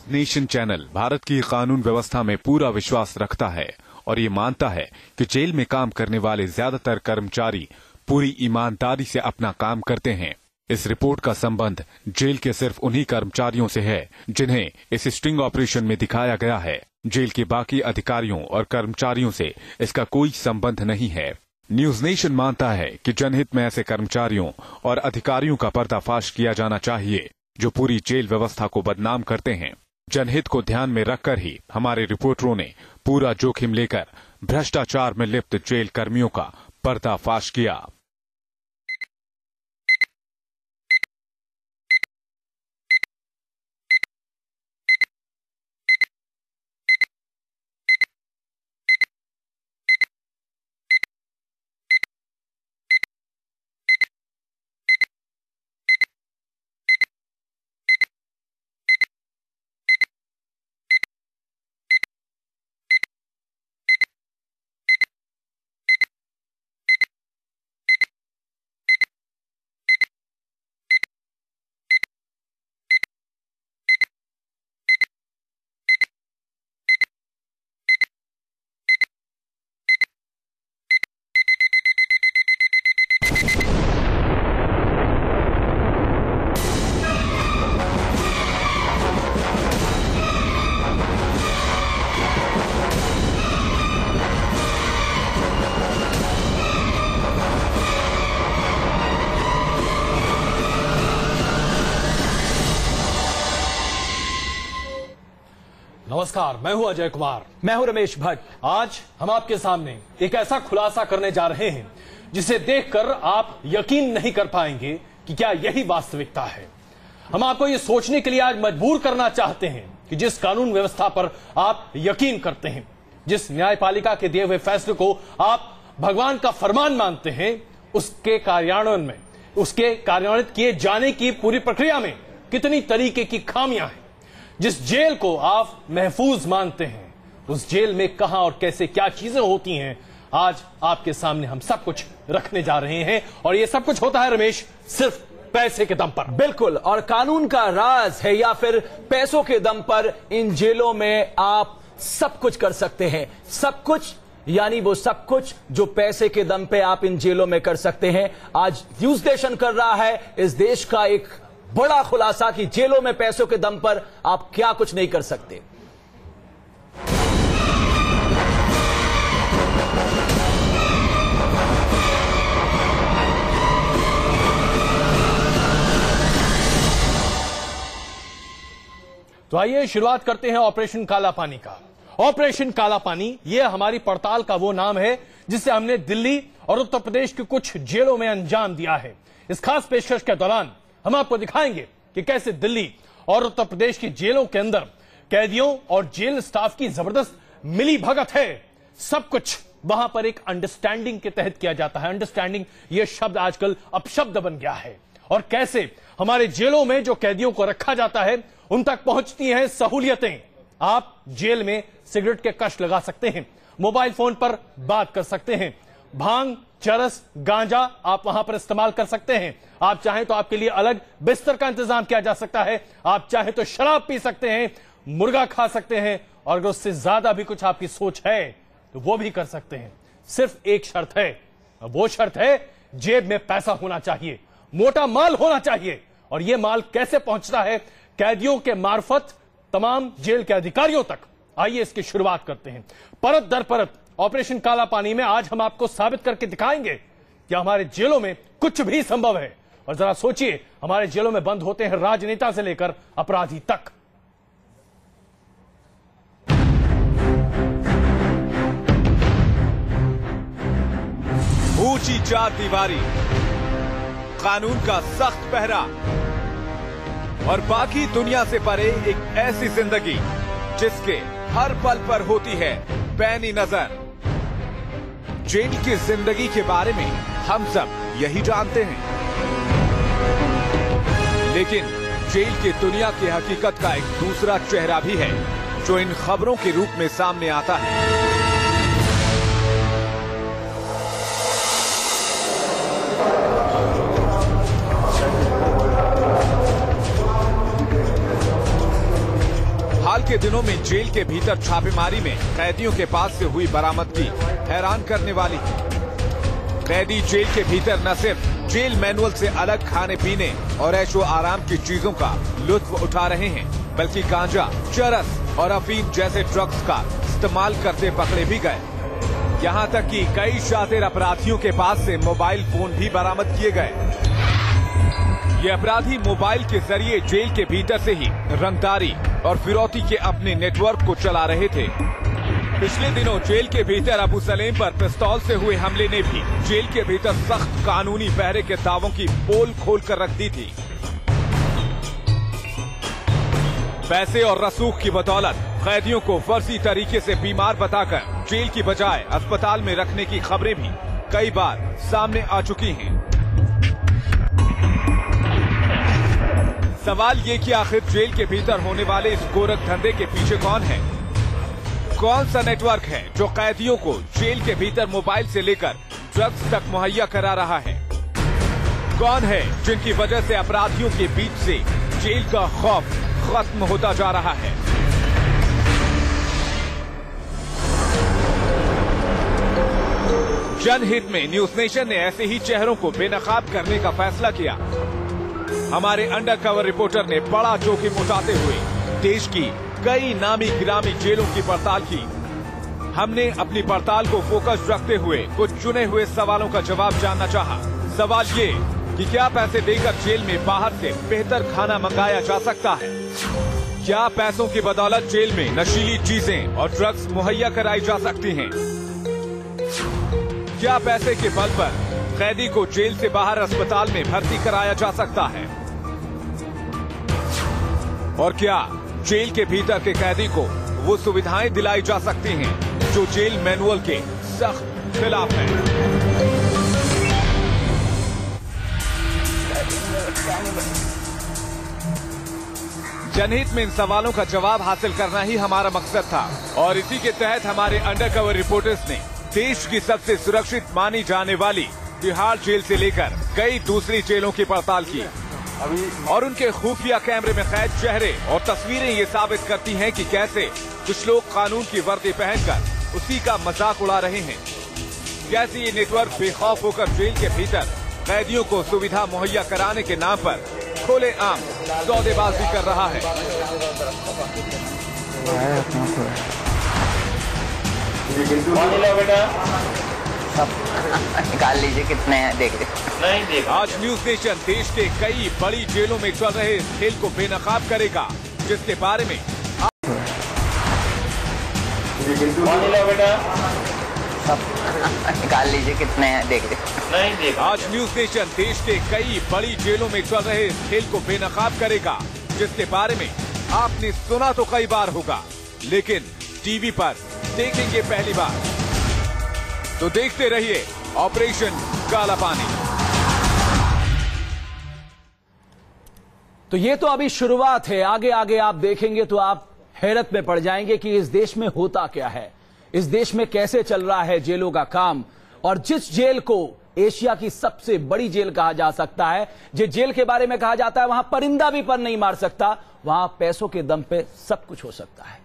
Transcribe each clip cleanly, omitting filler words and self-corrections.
Nation channel Bharat की कानून व्यवस्था में पूरा विश्वास रखता है और ये मानता है कि जेल में काम करने वाले ज्यादातर कर्मचारी पूरी ईमानदारी से अपना काम करते हैं। इस रिपोर्ट का संबंध जेल के सिर्फ उन्हीं कर्मचारियों से है जिन्हें इस स्टिंग ऑपरेशन में दिखाया गया है। जेल के बाकी अधिकारियों और कर्मचारियों से इसका कोई संबंध नहीं है। न्यूज नेशन मानता है कि जनहित में ऐसे कर्मचारियों और अधिकारियों का पर्दाफाश किया जाना चाहिए जो पूरी जेल व्यवस्था को बदनाम करते हैं। जनहित को ध्यान में रखकर ही हमारे रिपोर्टरों ने पूरा जोखिम लेकर भ्रष्टाचार में लिप्त जेल कर्मियों का पर्दाफाश किया। नमस्कार, मैं हूं अजय कुमार। मैं हूं रमेश भट्ट। आज हम आपके सामने एक ऐसा खुलासा करने जा रहे हैं जिसे देखकर आप यकीन नहीं कर पाएंगे कि क्या यही वास्तविकता है। हम आपको ये सोचने के लिए आज मजबूर करना चाहते हैं कि जिस कानून व्यवस्था पर आप यकीन करते हैं, जिस न्यायपालिका के दिए हुए फैसले को आप भगवान का फरमान मानते हैं, उसके कार्यान्वयन में, उसके कार्यान्वित किए जाने की पूरी प्रक्रिया में कितनी तरीके की खामियां हैं। जिस जेल को आप महफूज मानते हैं, उस जेल में कहां और कैसे क्या चीजें होती हैं, आज आपके सामने हम सब कुछ रखने जा रहे हैं। और ये सब कुछ होता है रमेश सिर्फ पैसे के दम पर। बिल्कुल, और कानून का राज है या फिर पैसों के दम पर इन जेलों में आप सब कुछ कर सकते हैं। सब कुछ यानी वो सब कुछ जो पैसे के दम पे आप इन जेलों में कर सकते हैं। आज न्यूज नेशन कर रहा है इस देश का एक बड़ा खुलासा कि जेलों में पैसों के दम पर आप क्या कुछ नहीं कर सकते। तो आइए शुरुआत करते हैं ऑपरेशन काला पानी का। ऑपरेशन काला पानी यह हमारी पड़ताल का वो नाम है जिसे हमने दिल्ली और उत्तर प्रदेश की कुछ जेलों में अंजाम दिया है। इस खास पेशकश के दौरान हम आपको दिखाएंगे कि कैसे दिल्ली और उत्तर प्रदेश की जेलों के अंदर कैदियों और जेल स्टाफ की जबरदस्त मिली भगत है। सब कुछ वहां पर एक अंडरस्टैंडिंग के तहत किया जाता है। अंडरस्टैंडिंग यह शब्द आजकल अपशब्द बन गया है। और कैसे हमारे जेलों में जो कैदियों को रखा जाता है उन तक पहुंचती हैं सहूलियतें। आप जेल में सिगरेट के कश लगा सकते हैं, मोबाइल फोन पर बात कर सकते हैं, भांग, चरस, गांजा आप वहां पर इस्तेमाल कर सकते हैं। आप चाहें तो आपके लिए अलग बिस्तर का इंतजाम किया जा सकता है। आप चाहें तो शराब पी सकते हैं, मुर्गा खा सकते हैं, और अगर उससे ज्यादा भी कुछ आपकी सोच है तो वो भी कर सकते हैं। सिर्फ एक शर्त है, वो शर्त है जेब में पैसा होना चाहिए, मोटा माल होना चाहिए। और यह माल कैसे पहुंचता है कैदियों के मार्फत तमाम जेल के अधिकारियों तक, आइए इसकी शुरुआत करते हैं। परत दर परत ऑपरेशन काला पानी में आज हम आपको साबित करके दिखाएंगे कि हमारे जेलों में कुछ भी संभव है। और जरा सोचिए, हमारे जेलों में बंद होते हैं राजनेता से लेकर अपराधी तक। ऊंची चार दीवारी, कानून का सख्त पहरा और बाकी दुनिया से परे एक ऐसी जिंदगी जिसके हर पल पर होती है पैनी नजर। जेल की जिंदगी के बारे में हम सब यही जानते हैं, लेकिन जेल की दुनिया की हकीकत का एक दूसरा चेहरा भी है जो इन खबरों के रूप में सामने आता है। फिलहाल के दिनों में जेल के भीतर छापेमारी में कैदियों के पास से हुई बरामदगी हैरान करने वाली है। कैदी जेल के भीतर न सिर्फ जेल मैनुअल से अलग खाने पीने और ऐशो आराम की चीजों का लुत्फ उठा रहे हैं, बल्कि गांजा, चरस और अफीम जैसे ड्रग्स का इस्तेमाल करते पकड़े भी गए। यहाँ तक कि कई शातिर अपराधियों के पास से मोबाइल फोन भी बरामद किए गए। ये अपराधी मोबाइल के जरिए जेल के भीतर से ही रंगदारी और फिरौती के अपने नेटवर्क को चला रहे थे। पिछले दिनों जेल के भीतर अबू सलेम पर पिस्तौल से हुए हमले ने भी जेल के भीतर सख्त कानूनी पहरे के दावों की पोल खोल कर रख दी थी। पैसे और रसूख की बदौलत कैदियों को फर्जी तरीके से बीमार बताकर जेल की बजाय अस्पताल में रखने की खबरें भी कई बार सामने आ चुकी हैं। सवाल ये कि आखिर जेल के भीतर होने वाले इस गोरख धंधे के पीछे कौन है? कौन सा नेटवर्क है जो कैदियों को जेल के भीतर मोबाइल से लेकर ड्रग्स तक मुहैया करा रहा है? कौन है जिनकी वजह से अपराधियों के बीच से जेल का खौफ खत्म होता जा रहा है? जनहित में न्यूज नेशन ने ऐसे ही चेहरों को बेनकाब करने का फैसला किया। हमारे अंडरकवर रिपोर्टर ने बड़ा जोखिम उठाते हुए देश की कई नामी गिरामी जेलों की पड़ताल की। हमने अपनी पड़ताल को फोकस रखते हुए कुछ चुने हुए सवालों का जवाब जानना चाहा। सवाल ये कि क्या पैसे देकर जेल में बाहर से बेहतर खाना मंगाया जा सकता है? क्या पैसों की बदौलत जेल में नशीली चीजें और ड्रग्स मुहैया कराई जा सकती हैं? क्या पैसे के बल पर कैदी को जेल से बाहर अस्पताल में भर्ती कराया जा सकता है? और क्या जेल के भीतर के कैदी को वो सुविधाएं दिलाई जा सकती हैं जो जेल मैनुअल के सख्त खिलाफ है? जनहित में इन सवालों का जवाब हासिल करना ही हमारा मकसद था और इसी के तहत हमारे अंडरकवर रिपोर्टर्स ने देश की सबसे सुरक्षित मानी जाने वाली तिहाड़ जेल से लेकर कई दूसरी जेलों की पड़ताल की और उनके खुफिया कैमरे में कैद चेहरे और तस्वीरें ये साबित करती हैं कि कैसे कुछ लोग कानून की वर्दी पहनकर उसी का मजाक उड़ा रहे हैं। कैसे ये नेटवर्क बेखौफ होकर जेल के भीतर कैदियों को सुविधा मुहैया कराने के नाम पर खुलेआम सौदेबाजी कर रहा है। निकाल लीजिए, कितने हैं देख लीजिए। नहीं देख। आज न्यूज नेशन देश के कई बड़ी जेलों में चल रहे इस खेल को बेनकाब करेगा, जिसके बारे में निकाल लीजिए, कितने हैं देख लीजिए। नहीं देख। आज न्यूज नेशन देश के कई बड़ी जेलों में चल रहे इस खेल को बेनकाब करेगा, जिसके बारे में आपने सुना तो कई बार होगा, लेकिन टीवी पर देखेंगे पहली बार। तो देखते रहिए ऑपरेशन काला पानी। तो ये तो अभी शुरुआत है, आगे आगे आप देखेंगे तो आप हैरत में पड़ जाएंगे कि इस देश में होता क्या है, इस देश में कैसे चल रहा है जेलों का काम। और जिस जेल को एशिया की सबसे बड़ी जेल कहा जा सकता है, जिस जेल के बारे में कहा जाता है वहां परिंदा भी पर नहीं मार सकता, वहां पैसों के दम पे सब कुछ हो सकता है।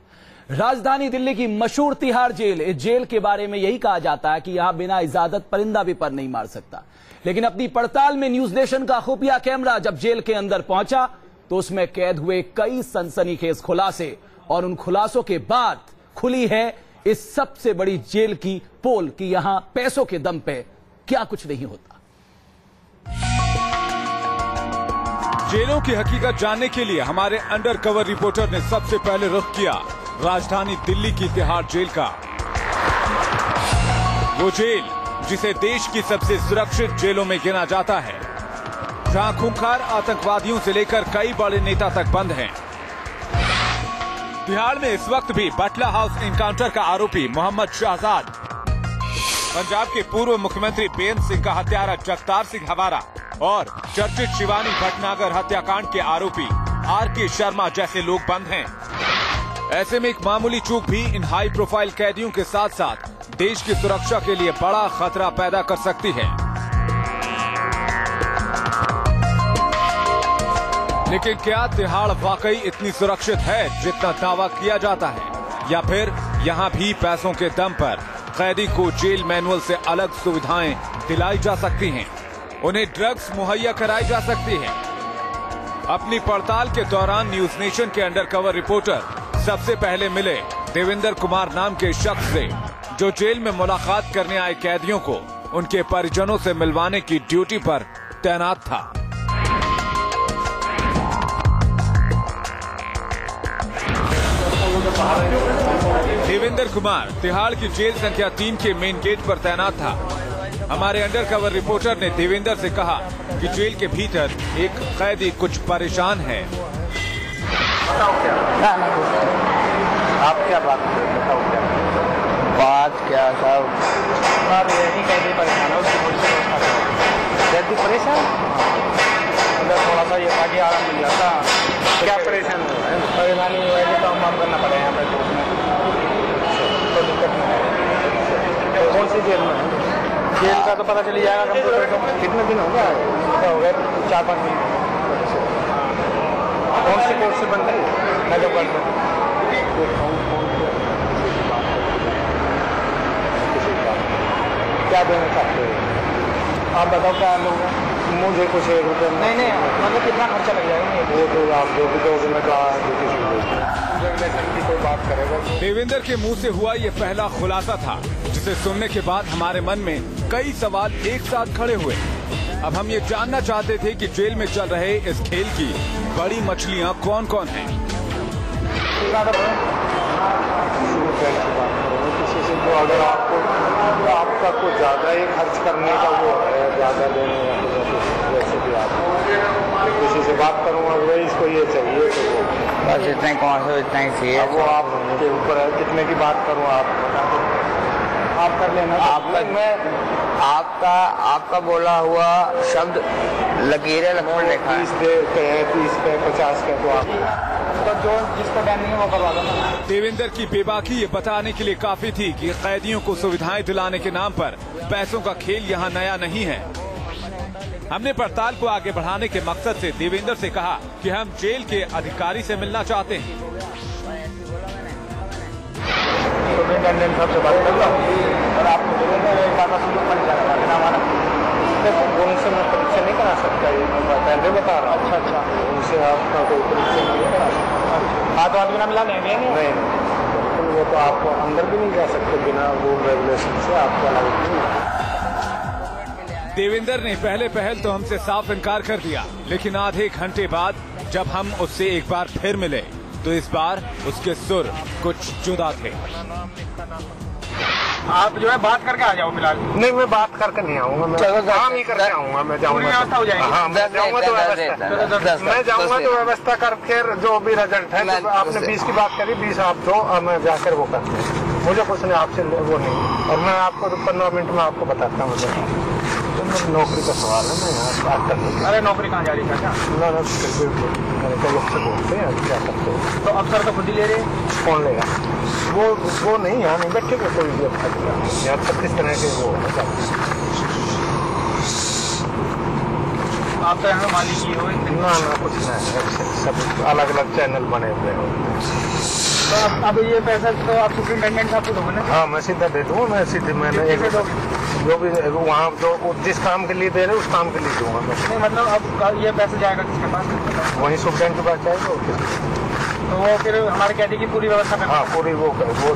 राजधानी दिल्ली की मशहूर तिहाड़ जेल, इस जेल के बारे में यही कहा जाता है कि यहां बिना इजाजत परिंदा भी पर नहीं मार सकता। लेकिन अपनी पड़ताल में न्यूज नेशन का खुफिया कैमरा जब जेल के अंदर पहुंचा तो उसमें कैद हुए कई सनसनीखेज खुलासे, और उन खुलासों के बाद खुली है इस सबसे बड़ी जेल की पोल कि यहां पैसों के दम पे क्या कुछ नहीं होता। जेलों की हकीकत जानने के लिए हमारे अंडरकवर रिपोर्टर ने सबसे पहले रुख किया राजधानी दिल्ली की तिहाड़ जेल का। वो जेल जिसे देश की सबसे सुरक्षित जेलों में गिना जाता है, जहां खूंखार आतंकवादियों से लेकर कई बड़े नेता तक बंद हैं। तिहाड़ में इस वक्त भी बटला हाउस एनकाउंटर का आरोपी मोहम्मद शहजाद, पंजाब के पूर्व मुख्यमंत्री बेअंत सिंह का हत्यारा जगतार सिंह हवारा और चर्चित शिवानी भटनागर हत्याकांड के आरोपी आर.के. शर्मा जैसे लोग बंद हैं। ऐसे में एक मामूली चूक भी इन हाई प्रोफाइल कैदियों के साथ साथ देश की सुरक्षा के लिए बड़ा खतरा पैदा कर सकती है। लेकिन क्या तिहाड़ वाकई इतनी सुरक्षित है जितना दावा किया जाता है, या फिर यहाँ भी पैसों के दम पर कैदी को जेल मैनुअल से अलग सुविधाएं दिलाई जा सकती हैं, उन्हें ड्रग्स मुहैया कराई जा सकती है। अपनी पड़ताल के दौरान न्यूज नेशन के अंडरकवर रिपोर्टर सबसे पहले मिले देवेंद्र कुमार नाम के शख्स से, जो जेल में मुलाकात करने आए कैदियों को उनके परिजनों से मिलवाने की ड्यूटी पर तैनात था। देवेंद्र कुमार तिहाड़ की जेल संख्या 3 के मेन गेट पर तैनात था। हमारे अंडरकवर रिपोर्टर ने देवेंद्र से कहा कि जेल के भीतर एक कैदी कुछ परेशान है। आप क्या बात कर रहे हैं? बताओ क्या बात क्या साहब? यही कैदी परेशान है, उसकी कैदी परेशान, मतलब थोड़ा सा ये आगे आराम मिल जाता। क्या परेशान है? परेशानी वैसे काम वाम करना पड़ेगा यहाँ पर, तो दिक्कत नहीं है। कौन सी जेल में? जेल का तो पता चली जाएगा कंप्यूटर को। कितने दिन हो गया? हो गए 4-5 दिन। कौन सी कोर्ट से बंद है? मैं जो बंद हूँ क्या देना चाहते हो आप? बताओ क्या लोगे? मुझे कुछ 1 रुपये नहीं, मतलब कितना खर्चा लग जाएगा? वो तो आप जो भी दोगे मैं की कोई बात करेगा। देवेंद्र के मुंह से हुआ ये पहला खुलासा था, जिसे सुनने के बाद हमारे मन में कई सवाल एक साथ खड़े हुए। अब हम ये जानना चाहते थे कि जेल में चल रहे इस खेल की बड़ी मछलियाँ कौन कौन हैं। किसी से जो अगर आपका कुछ ज्यादा ही खर्च करने का वो है, ज्यादा देने वैसे भी आप किसी से बात करूँगा भाई इसको ये चाहिए तो वो बस इतना ही कौन सा इतना ही चाहिए। वो आपके ऊपर है कितने की बात करूँ आप बता दो, आप कर लेना। आपका बोला हुआ शब्द लकीरें लखपड़ लिखा है। 30 पे 50 पे तो आप तो जो जिसका डैन नहीं है वो करवा दो ना। देवेंद्र की बेबाकी ये बताने के लिए काफी थी कि कैदियों को सुविधाएं दिलाने के नाम पर पैसों का खेल यहाँ नया नहीं है। हमने पड़ताल को आगे बढ़ाने के मकसद से देवेंद्र से कहा कि हम जेल के अधिकारी से मिलना चाहते हैं। सुपरिटेंडेंट साहब से बात करता हूँ और आपको उनसे मैं परीक्षा नहीं करा सकता, ये मैं पहले बता रहा हूँ। अच्छा उनसे आपका कोई परीक्षा नहीं करा सकता। हाथ वाथ बिना मिला नहीं? नहीं, वो तो आप अंदर भी नहीं जा सकते बिना रूल रेगुलेशन से, आपको अलाउ नहीं। देवेंद्र ने पहले पहल तो हमसे साफ इनकार कर दिया, लेकिन आधे घंटे बाद जब हम उससे एक बार फिर मिले तो इस बार उसके सुर कुछ जुदा थे। आप जो है बात करके आ जाओ फिलहाल। नहीं, मैं बात करके नहीं आऊंगा, मैं काम ही करके आऊंगा। मैं जाऊंगा, व्यवस्था हो जाएगी। हाँ, मैं जाऊंगा तो व्यवस्था करके जो भी रिजल्ट है। आपने 20 की बात करी, 20 आप दो, मैं जाकर वो करते हैं। मुझे कुछ नहीं आपसे वो नहीं, और मैं आपको 15 मिनट में आपको बताता हूँ। तो नौकरी का सवाल है, मैं यहाँ बात कर। अरे नौकरी कहाँ जा रही है? मैंने कई अफसर बोलते हैं, क्या करते हो? तो अफसर तो खुद ही ले रहे हैं। कौन लेगा? वो नहीं, यहाँ नहीं बैठे को कोई भी अफसर यहाँ 36 तरह के वो है। आप तो यहाँ मालिक ही हो? ना कुछ नहीं, सब अलग अलग चैनल बने हुए हो। तो अब ये पैसा तो आप सुपरिटेंडेंट साहब को दोगे ना? हाँ, मैं सीधा दे दूँगा। मैं सीधे मैंने जो भी वहाँ जो जिस काम के लिए दे रहे उस काम के लिए दूंगा मैं। नहीं, मतलब अब ये पैसा जाएगा किसके पास? वहीं सुपरिटेंडेंट के पास जाएगा। तो वो फिर हमारे कैदी की पूरी व्यवस्था करना? हाँ, पूरी वो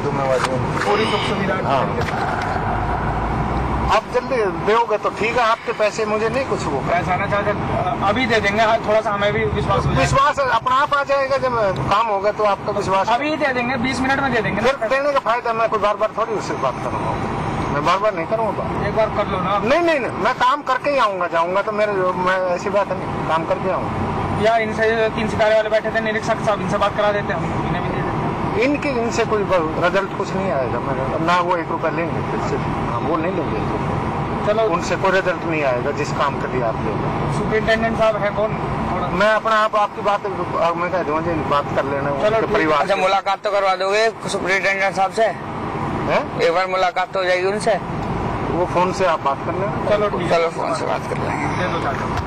जिम्मेवारी, पूरी सुख सुविधा। हाँ, आप जल्दी दोगे तो ठीक है, आपके पैसे मुझे नहीं कुछ वो पैसा आना चाहते अभी दे देंगे। थोड़ा सा हमें भी विश्वास अपना आप आ जाएगा जब काम होगा तो आपका विश्वास अभी दे देंगे, 20 मिनट में दे देंगे। फिर देने का फायदा, मैं कोई बार थोड़ी उससे बात करूँगा, मैं बार नहीं करूँगा। एक बार कर लो ना। नहीं, मैं काम करके ही आऊँगा, जाऊँगा तो मैं ऐसी बात है नहीं, काम करके आऊँगा। या इनसे 3 सितारे वाले बैठे थे निरीक्षक साहब, इनसे बात करा देते हम, इन्हें भी दे देते। इनसे कोई रिजल्ट कुछ नहीं आएगा, मैं ना वो 1 रुपया लेंगे फिर से। हाँ, वो नहीं लेंगे, चलो उनसे कोई रिजल्ट नहीं आएगा जिस काम के लिए आप लेंगे। सुपरिटेंडेंट साहब है कौन? मैं अपना आपकी बात मैं कह दूँगा, बात कर लेना। चलो परिवार से मुलाकात तो करवा दोगे सुपरिटेंडेंट साहब से? एक बार मुलाकात तो हो जाएगी उनसे, वो फोन से आप बात कर लेना। चलो फोन से बात कर लेंगे।